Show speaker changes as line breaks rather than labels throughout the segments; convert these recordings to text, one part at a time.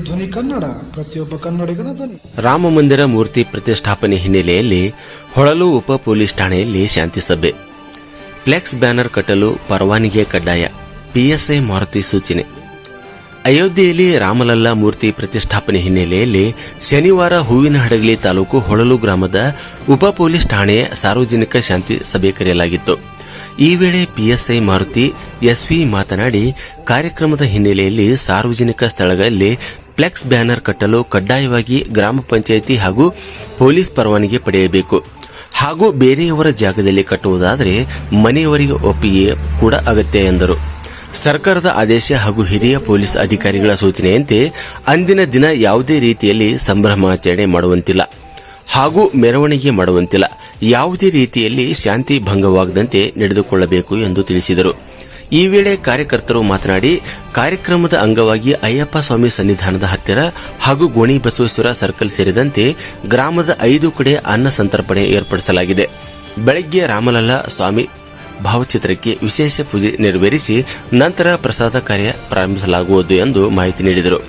ಧ್ವನಿ ಕನ್ನಡ, ಪ್ರತಿಯೊಬ್ಬ ಕನ್ನಡಿಗನ ಧ್ವನಿ.
ರಾಮ ಮಂದಿರ ಮೂರ್ತಿ ಪ್ರತಿಷ್ಠಾಪನೆ ಹಿನ್ನೆಲೆಯಲ್ಲಿ ಹೊಳಲು ಉಪ ಪೊಲೀಸ್ ಠಾಣೆಯಲ್ಲಿ ಶಾಂತಿ ಸಭೆ. ಫ್ಲೆಕ್ಸ್ ಬ್ಯಾನರ್ ಕಟ್ಟಲು ಪರವಾನಗಿ ಕಡ್ಡಾಯ, ಪಿಎಸ್ಐ ಮಾರುತಿ ಸೂಚನೆ. ಅಯೋಧ್ಯೆಯಲ್ಲಿ ರಾಮಲಲ್ಲಾ ಮೂರ್ತಿ ಪ್ರತಿಷ್ಠಾಪನೆ ಹಿನ್ನೆಲೆಯಲ್ಲಿ ಶನಿವಾರ ಹೂವಿನಹಡಗಲಿ ತಾಲೂಕು ಹೊಳಲು ಗ್ರಾಮದ ಉಪ ಪೊಲೀಸ್ ಠಾಣೆಯ ಸಾರ್ವಜನಿಕ ಶಾಂತಿ ಸಭೆ ಕರೆಯಲಾಗಿತ್ತು. ಈ ವೇಳೆ ಪಿಎಸ್ಐ ಮಾರುತಿ ಎಸ್ವಿ ಮಾತನಾಡಿ, ಕಾರ್ಯಕ್ರಮದ ಹಿನ್ನೆಲೆಯಲ್ಲಿ ಸಾರ್ವಜನಿಕ ಸ್ಥಳಗಳಲ್ಲಿ ಫ್ಲೆಕ್ಸ್ ಬ್ಯಾನರ್ ಕಟ್ಟಲು ಕಡ್ಡಾಯವಾಗಿ ಗ್ರಾಮ ಪಂಚಾಯಿತಿ ಹಾಗೂ ಪೊಲೀಸ್ ಪರವಾನಗಿ ಪಡೆಯಬೇಕು ಹಾಗೂ ಬೇರೆಯವರ ಜಾಗದಲ್ಲಿ ಕಟ್ಟುವುದಾದರೆ ಮನೆಯವರಿಗೆ ಒಪ್ಪಿಗೆ ಕೂಡ ಅಗತ್ಯ ಎಂದರು. ಸರ್ಕಾರದ ಆದೇಶ ಹಾಗೂ ಹಿರಿಯ ಪೊಲೀಸ್ ಅಧಿಕಾರಿಗಳ ಸೂಚನೆಯಂತೆ ಅಂದಿನ ದಿನ ಯಾವುದೇ ರೀತಿಯಲ್ಲಿ ಸಂಭ್ರಮಾಚರಣೆ ಮಾಡುವಂತಿಲ್ಲ ಹಾಗೂ ಮೆರವಣಿಗೆ ಮಾಡುವಂತಿಲ್ಲ, ಯಾವುದೇ ರೀತಿಯಲ್ಲಿ ಶಾಂತಿ ಭಂಗವಾಗದಂತೆ ನಡೆದುಕೊಳ್ಳಬೇಕು ಎಂದು ತಿಳಿಸಿದರು. ಈ ವೇಳೆ ಕಾರ್ಯಕರ್ತರು ಮಾತನಾಡಿ, ಕಾರ್ಯಕ್ರಮದ ಅಂಗವಾಗಿ ಅಯ್ಯಪ್ಪ ಸ್ವಾಮಿ ಸನ್ನಿಧಾನದ ಹತ್ತಿರ ಹಾಗೂ ಗೋಣಿ ಬಸವೇಶ್ವರ ಸರ್ಕಲ್ ಸೇರಿದಂತೆ ಗ್ರಾಮದ 5 ಕಡೆ ಅನ್ನ ಸಂತರ್ಪಣೆ ಏರ್ಪಡಿಸಲಾಗಿದೆ. ಬೆಳಗ್ಗೆ ರಾಮಲಲ್ಲಾ ಸ್ವಾಮಿ ಭಾವಚಿತ್ರಕ್ಕೆ ವಿಶೇಷ ಪೂಜೆ ನೆರವೇರಿಸಿ ನಂತರ ಪ್ರಸಾದ ಕಾರ್ಯ ಪ್ರಾರಂಭಿಸಲಾಗುವುದು ಎಂದು ಮಾಹಿತಿ ನೀಡಿದರು.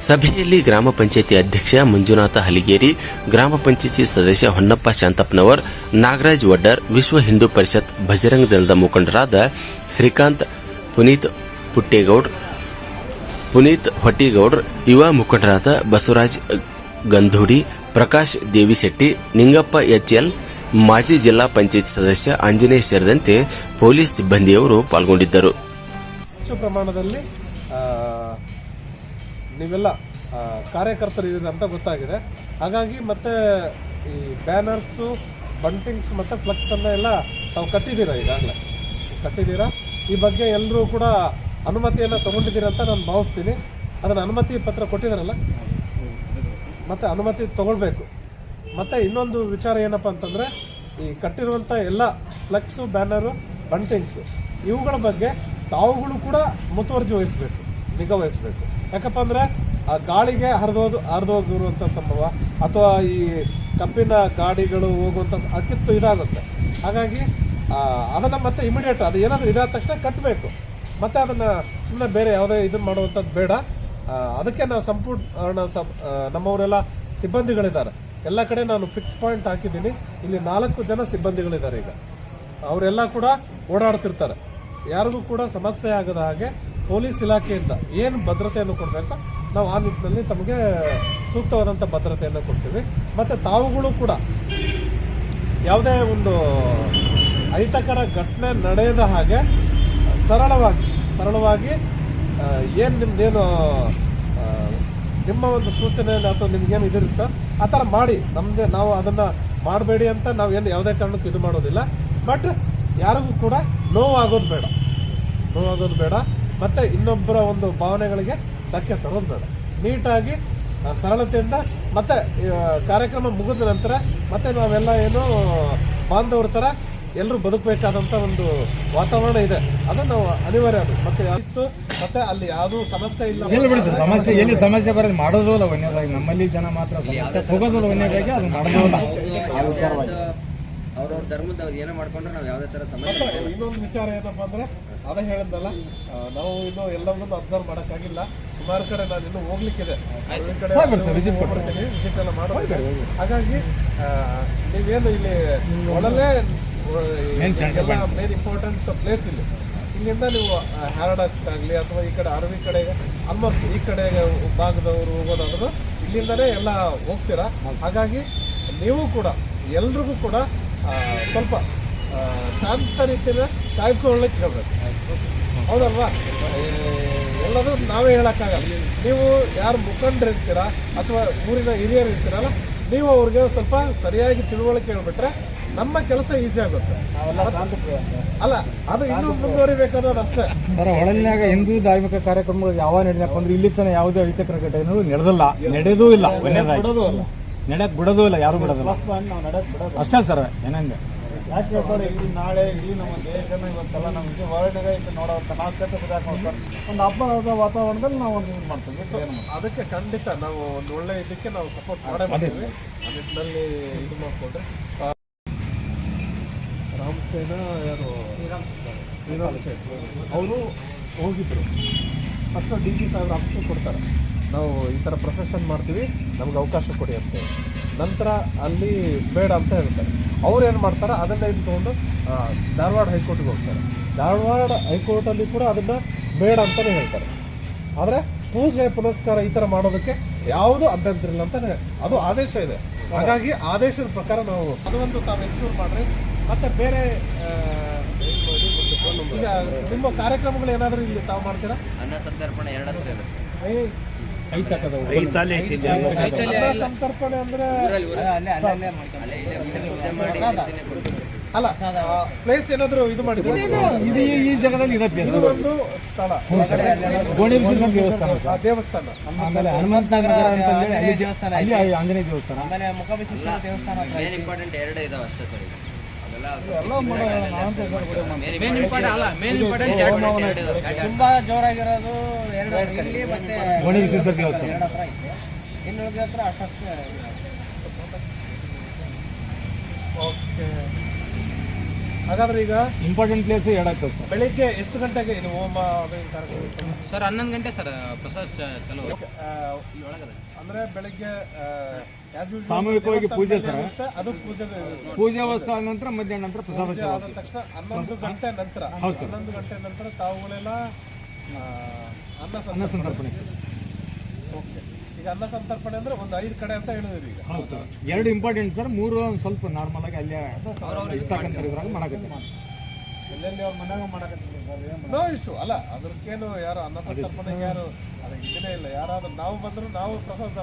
ಸಭೆಯಲ್ಲಿ ಗ್ರಾಮ ಪಂಚಾಯಿತಿ ಅಧ್ಯಕ್ಷ ಮಂಜುನಾಥ ಹಲಿಗೇರಿ, ಗ್ರಾಮ ಪಂಚಾಯಿತಿ ಸದಸ್ಯ ಹೊನ್ನಪ್ಪ ಶಾಂತಪ್ಪನವರ್, ನಾಗರಾಜ್ ವಡ್ಡರ್, ವಿಶ್ವ ಹಿಂದೂ ಪರಿಷತ್ ಬಜರಂಗ ದಳದ ಮುಖಂಡರಾದ ಶ್ರೀಕಾಂತ್, ಪುನೀತ್ ಹೊಟ್ಟಿಗೌಡ್ರ, ಯುವ ಮುಖಂಡರಾದ ಬಸವರಾಜ್ ಗಂಧೂಡಿ, ಪ್ರಕಾಶ್ ದೇವಿಶೆಟ್ಟಿ, ನಿಂಗಪ್ಪ ಎಚ್ಎಲ್, ಮಾಜಿ ಜಿಲ್ಲಾ ಪಂಚಾಯತ್ ಸದಸ್ಯ ಆಂಜನೇಯ ಸೇರಿದಂತೆ ಪೊಲೀಸ್ ಸಿಬ್ಬಂದಿಯವರು ಪಾಲ್ಗೊಂಡಿದ್ದರು.
ಪ್ರಮಾಣದಲ್ಲಿ ನೀವೆಲ್ಲ ಕಾರ್ಯಕರ್ತರು ಇದ್ದೀರಿ ಅಂತ ಗೊತ್ತಾಗಿದೆ. ಹಾಗಾಗಿ ಮತ್ತೆ ಈ ಬ್ಯಾನರ್ಸು, ಬಂಟಿಂಗ್ಸ್ ಮತ್ತು ಫ್ಲೆಕ್ಸನ್ನು ಎಲ್ಲ ತಾವು ಕಟ್ಟಿದ್ದೀರಾ, ಈಗಾಗಲೇ ಕಟ್ಟಿದ್ದೀರಾ. ಈ ಬಗ್ಗೆ ಎಲ್ಲರೂ ಕೂಡ ಅನುಮತಿಯನ್ನು ತೊಗೊಂಡಿದ್ದೀರಾ ಅಂತ ನಾನು ಭಾವಿಸ್ತೀನಿ. ಅದನ್ನು ಅನುಮತಿ ಪತ್ರ ಕೊಟ್ಟಿದ್ದಾರಲ್ಲ, ಮತ್ತು ಅನುಮತಿ ತೊಗೊಳ್ಬೇಕು. ಮತ್ತು ಇನ್ನೊಂದು ವಿಚಾರ ಏನಪ್ಪ ಅಂತಂದರೆ, ಈ ಕಟ್ಟಿರುವಂಥ ಎಲ್ಲ ಫ್ಲೆಕ್ಸು, ಬ್ಯಾನರು, ಬಂಟಿಂಗ್ಸು ಇವುಗಳ ಬಗ್ಗೆ ತಾವುಗಳು ಕೂಡ ಮುತುವರ್ಜಿ ವಹಿಸಬೇಕು, ನಿಗಾ ವಹಿಸಬೇಕು. ಯಾಕಪ್ಪ ಅಂದರೆ ಆ ಗಾಳಿಗೆ ಹರಿದೋಗಿರುವಂಥ ಸಂಭವ ಅಥವಾ ಈ ಕಬ್ಬಿನ ಗಾಡಿಗಳು ಹೋಗುವಂಥ ಅತಿತ್ತು ಇದಾಗುತ್ತೆ. ಹಾಗಾಗಿ ಅದನ್ನು ಮತ್ತೆ ಇಮಿಡಿಯೇಟ್ ಅದು ಏನಾದರೂ ಇದಾದ ತಕ್ಷಣ ಕಟ್ಟಬೇಕು. ಮತ್ತು ಅದನ್ನು ಸುಮ್ಮನೆ ಬೇರೆ ಯಾವುದೇ ಇದನ್ನು ಮಾಡುವಂಥದ್ದು ಬೇಡ. ಅದಕ್ಕೆ ನಾವು ಸಂಪೂರ್ಣ ನಮ್ಮವರೆಲ್ಲ ಸಿಬ್ಬಂದಿಗಳಿದ್ದಾರೆ. ಎಲ್ಲ ಕಡೆ ನಾನು ಫಿಕ್ಸ್ ಪಾಯಿಂಟ್ ಹಾಕಿದ್ದೀನಿ. ಇಲ್ಲಿ 4 ಜನ ಸಿಬ್ಬಂದಿಗಳಿದ್ದಾರೆ. ಈಗ ಅವರೆಲ್ಲ ಕೂಡ ಓಡಾಡ್ತಿರ್ತಾರೆ. ಯಾರಿಗೂ ಕೂಡ ಸಮಸ್ಯೆ ಆಗದ ಹಾಗೆ ಪೊಲೀಸ್ ಇಲಾಖೆಯಿಂದ ಏನು ಭದ್ರತೆಯನ್ನು ಕೊಡಬೇಕು ನಾವು ಆ ನಿಟ್ಟಿನಲ್ಲಿ ತಮಗೆ ಸೂಕ್ತವಾದಂಥ ಭದ್ರತೆಯನ್ನು ಕೊಡ್ತೀವಿ. ಮತ್ತು ತಾವುಗಳು ಕೂಡ ಯಾವುದೇ ಒಂದು ಅಹಿತಕರ ಘಟನೆ ನಡೆಯದ ಹಾಗೆ ಸರಳವಾಗಿ ಏನು ನಿಮ್ದೇನು ನಿಮ್ಮ ಒಂದು ಸೂಚನೆ ಅಥವಾ ನಿಮ್ಗೇನು ಇದಿರುತ್ತೋ ಆ ಥರ ಮಾಡಿ. ನಾವು ಅದನ್ನು ಮಾಡಬೇಡಿ ಅಂತ ನಾವೇನು ಯಾವುದೇ ಕಾರಣಕ್ಕೂ ಇದು ಮಾಡೋದಿಲ್ಲ. ಬಟ್ ಯಾರಿಗೂ ಕೂಡ ನೋವಾಗೋದು ಬೇಡ. ಮತ್ತು ಇನ್ನೊಬ್ಬರ ಒಂದು ಭಾವನೆಗಳಿಗೆ ಧಕ್ಕೆ ತರೋದು ಬೇಡ. ನೀಟಾಗಿ ಸರಳತೆಯಿಂದ ಮತ್ತೆ ಕಾರ್ಯಕ್ರಮ ಮುಗಿದ ನಂತರ ಮತ್ತೆ ನಾವೆಲ್ಲ ಏನು ಬಾಂಧವ್ರ ಥರ ಎಲ್ಲರೂ ಬದುಕಬೇಕಾದಂಥ ಒಂದು ವಾತಾವರಣ ಇದೆ. ಅದು ನಾವು ಅನಿವಾರ್ಯ. ಅದು ಮತ್ತೆ ಯಾವಿತ್ತು ಮತ್ತೆ ಅಲ್ಲಿ ಯಾವುದೂ ಸಮಸ್ಯೆ ಇಲ್ಲ.
ಸಮಸ್ಯೆ ಎಲ್ಲಿ ಸಮಸ್ಯೆ ಬರೋದು ಮಾಡೋದು ಅಲ್ಲ ಒಂದೇದಾಗಿ. ನಮ್ಮಲ್ಲಿ ಜನ ಮಾತ್ರ ಹೋಗೋದಿಲ್ಲ ಒಂದೇದಾಗಿ, ಅದು ಮಾಡೋದಿಲ್ಲ.
ಅವ್ರವ್ರ ಧರ್ಮದ ಏನೋ ಮಾಡ್ಕೊಂಡ್ರೆ ನಾವು ಯಾವುದೇ ಥರ ಸಮಸ್ಯೆ.
ಇನ್ನೊಂದು ವಿಚಾರ ಏನಪ್ಪ ಅಂದರೆ, ಅದೇ ಹೇಳಿದ್ದಲ್ಲ, ನಾವು ಇನ್ನೂ ಎಲ್ಲವನ್ನೂ ಅಬ್ಸರ್ವ್ ಮಾಡೋಕ್ಕಾಗಿಲ್ಲ. ಸುಮಾರು ಕಡೆ ನಾನು ಇನ್ನೂ ಹೋಗ್ಲಿಕ್ಕಿದೆ, ವಿಸಿಟ್ ಎಲ್ಲ ಮಾಡೋದು. ಹಾಗಾಗಿ ನೀವೇನು ಇಲ್ಲಿ ಒಳಲೇ ಎಲ್ಲ ಮೇನ್ ಇಂಪಾರ್ಟೆಂಟ್ ಪ್ಲೇಸ್ ಇಲ್ಲಿಂದ ನೀವು ಹ್ಯಾರಡಕ್ಕಾಗಲಿ ಅಥವಾ ಈ ಕಡೆ ಅರವಿ ಕಡೆಗೆ ಆಲ್ಮೋಸ್ಟ್ ಈ ಕಡೆಗೆ ಭಾಗದವರು ಹೋಗೋದಾದ್ರೂ ಇಲ್ಲಿಂದಲೇ ಎಲ್ಲ ಹೋಗ್ತೀರಾ. ಹಾಗಾಗಿ ನೀವು ಕೂಡ ಎಲ್ರಿಗೂ ಕೂಡ ಸ್ವಲ್ಪ ಶಾಂತ ರೀತಿಯ ಕಾಯ್ಕೊಳ್ಳಿಕ್ಕೆ ಹೇಳ್ಬೇಕು. ಹೌದಲ್ವಾ? ಎಲ್ಲದೂ ನಾವೇ ಹೇಳೋಕ್ಕಾಗಲ್ಲ. ನೀವು ಯಾರು ಮುಖಂಡರಿರ್ತೀರಾ ಅಥವಾ ಊರಿನ ಹಿರಿಯರು ಇರ್ತೀರಲ್ಲ, ನೀವು ಅವ್ರಿಗೆ ಸ್ವಲ್ಪ ಸರಿಯಾಗಿ ತಿಳುವಳಿಕೆ ಹೇಳ್ಬಿಟ್ರೆ ನಮ್ಮ ಕೆಲಸ ಈಸಿ ಆಗುತ್ತೆ. ಅಲ್ಲ, ಅದು ಇನ್ನೂ ಮುಂದುವರಿಬೇಕಾದ್ರೆ ಅಷ್ಟೇ.
ಸರ್, ಹೊಳಲಿನಾಗ ಹಿಂದೂ ಧಾರ್ಮಿಕ ಕಾರ್ಯಕ್ರಮಗಳು ಯಾವ ನಡೆದಪ್ಪ ಅಂದ್ರೆ ಇಲ್ಲಿ ತನಕ ಯಾವುದೇ ಅಹಿತಕರ ಘಟನೆಗಳು ನಡೆದೂ ಇಲ್ಲ. ನಡೆಯಕ್ಕೆ ಬಿಡೋದು ಇಲ್ಲ, ಯಾರು ಬಿಡೋದಿಲ್ಲ ಅಷ್ಟೇ ಸರ್. ಏನಂಗೆ
ಯಾಕೆ ಸರ್, ಇಲ್ಲಿ ನಾಳೆ ಇಲ್ಲಿ ನಮ್ಮ ದೇಶನ ಇವತ್ತೆಲ್ಲ ನಮಗೆ ಹೊರಗಡೆ ನೋಡೋವಂಥ ನಾವು ಒಂದು ಹಬ್ಬದ ವಾತಾವರಣದಲ್ಲಿ ನಾವು ಒಂದು ಇದು ಮಾಡ್ತೀವಿ. ಅದಕ್ಕೆ ಖಂಡಿತ ನಾವು ಒಂದು ಒಳ್ಳೆ ಇದಕ್ಕೆ ನಾವು ಸಪೋರ್ಟ್ ಮಾಡೇ ಮಾಡ್ತೀವಿ. ಆ ನಿಟ್ಟಿನಲ್ಲಿ ಇದು ಮಾಡಿಕೊಂಡ್ರೆ ರಾಮಸೇನ ಯಾರು ಶ್ರೀರಾಮ್ ಅವರು ಹೋಗಿದ್ರು. ಫಸ್ಟ್ DG ಸಾಹೇಬ್ರ ಆಫೀಸಿಗೆ ಕೊಡ್ತಾರೆ. ನಾವು ಈ ಥರ ಪ್ರೊಸೆಷನ್ ಮಾಡ್ತೀವಿ, ನಮ್ಗೆ ಅವಕಾಶ ಕೊಡಿ ಅಂತೇಳಿ. ನಂತರ ಅಲ್ಲಿ ಬೇಡ ಅಂತ ಹೇಳ್ತಾರೆ. ಅವ್ರು ಏನು ಮಾಡ್ತಾರೆ, ಅದನ್ನು ಇಟ್ಕೊಂಡು ಧಾರವಾಡ ಹೈಕೋರ್ಟ್ಗೆ ಹೋಗ್ತಾರೆ. ಧಾರವಾಡ ಹೈಕೋರ್ಟಲ್ಲಿ ಕೂಡ ಅದನ್ನು ಬೇಡ ಅಂತಲೇ ಹೇಳ್ತಾರೆ. ಆದರೆ ಪೂಜೆ ಪುನಸ್ಕಾರ ಈ ಥರ ಮಾಡೋದಕ್ಕೆ ಯಾವುದೂ ಅಭ್ಯಂತರ ಇಲ್ಲ ಅಂತಾನೆ ಅದು ಆದೇಶ ಇದೆ. ಹಾಗಾಗಿ ಆದೇಶದ ಪ್ರಕಾರ ನಾವು ಅದೊಂದು ತಾವು ಎನ್ಶೂರ್ ಮಾಡ್ರಿ. ಮತ್ತೆ ಬೇರೆ ಈಗ ನಿಮ್ಮ ಕಾರ್ಯಕ್ರಮಗಳು ಏನಾದರೂ ಇಲ್ಲಿ ತಾವು ಮಾಡ್ತೀರಾ?
ಅನ್ನ ಸಂತರ್ಪಣೆ 2 ಹತ್ರ ಇರುತ್ತೆ.
ಅನ್ನ ಸಂತರ್ಪಣೆ ಅಂದ್ರೆ
ಅಲ್ಲೇ ಪೂಜೆ ಮಾಡಿ ಇಲ್ಲಿಂದನೇ ಕೊಡ್ತೀವಿ.
ಅಲ್ಲ, ಪ್ಲೇಸ್ ಏನಾದರೂ ಇದು ಮಾಡಿದ್ರೆ
ಇದು ಈ ಜಾಗದಲ್ಲಿ ಇದೆ ಪ್ಲೇಸ್.
ಇದು ಒಂದು ಸ್ಥಳ,
ಗೋಣಿಬಸವೇಶ್ವರ ದೇವಸ್ಥಾನ
ಆ
ಸರ್.
ದೇವಸ್ಥಾನ.
ಆಮೇಲೆ ಹನುಮಂತ ನಗರ ಅಂತಂದೇಳಿ ಅಲ್ಲಿ ಆಂಜನೇಯ ದೇವಸ್ಥಾನ.
ಮೇನ್ ಇಂಪಾರ್ಟೆಂಟ್ 2 ಇದಾವೆ ಅಷ್ಟೇ ಸರ್. ಈಗ
ತುಂಬಾ ಜೋರಾಗಿರೋದು 2 ಇಲ್ಲಿ ಮತ್ತೆ
ಗೋಣಿಬಸವೇಶ್ವರ ದೇವಸ್ಥಾನ.
2 ಹತ್ರ ಇದೆ. ಇನ್ನು ಉಳಿದ ಹತ್ರ ಅಷ್ಟಕ್ಕೆ.
ಓಕೆ, ಹಾಗಾದ್ರೆ ಈಗ
ಇಂಪಾರ್ಟೆಂಟ್ ಪ್ಲೇಸ್ 2 ಆಗ್ತದೆ ಸರ್.
ಬೆಳಿಗ್ಗೆ ಎಷ್ಟು ಗಂಟೆಗೆ ಇದು ಹೋಮ ಅದು ಕಾರ್ಯಕ್ರಮ ಇರ್ತದೆ?
ಸರ್ 11 ಗಂಟೆ ಸರ್ ಪ್ರಸಾದ್ ಚಲೋ.
ಅಂದ್ರೆ ಬೆಳಿಗ್ಗೆ as usual
ಸಾಮೂಹಿಕವಾಗಿ ಪೂಜೆ ಸರ್.
ಇರುತ್ತೆ, ಅದು ಪೂಜೆ
ಪೂಜೆ ಅವಸ್ಥೆ ನಂತರ ಮಧ್ಯಾಹ್ನ ನಂತರ ಪ್ರಸಾದ
ಪೂಜೆ ಆದ ತಕ್ಷಣ 11 ಗಂಟೆ ನಂತರ 11 ಗಂಟೆ ನಂತರ ತಾವುಗಳೆಲ್ಲ
ಅನ್ನ ಸಂತರ್ಪಣೆ.
ಓಕೆ, ಈಗ ಅನ್ನ ಸಂತರ್ಪಣೆ ಅಂದ್ರೆ ಒಂದು 5 ಕಡೆ ಅಂತ ಹೇಳಿದ್ರಿ ಈಗ.
ಹೌದು ಸರ್. 2 ಇಂಪಾರ್ಟೆಂಟ್ ಸರ್, 3 ಒಂದು ಸ್ವಲ್ಪ ನಾರ್ಮಲ್ ಆಗಿ ಅಲ್ಲೇ ಇರ್ತಕ್ಕಂಥ ಇದ್ರಾಗ ಮಾಡಕತ್ತೀವಿ.
ಎಲ್ಲೆಲ್ಲಿ ಅವ್ರ ಮನ್ಯಾಗ ಮಾಡಕತ್ತಿದ್ರು ನೋ ಇಶ್ಯೂ ಅಲ್ಲ. ಅದಕ್ಕೇನು ಯಾರು ಅನ್ನ ಸಂತರ್ಪಣೆಗೆ ಯಾರು ಅದು ಇದನ್ನೇ ಇಲ್ಲ. ಯಾರಾದ್ರೂ ನಾವು ಬಂದ್ರು ನಾವು ಪ್ರಸಾದ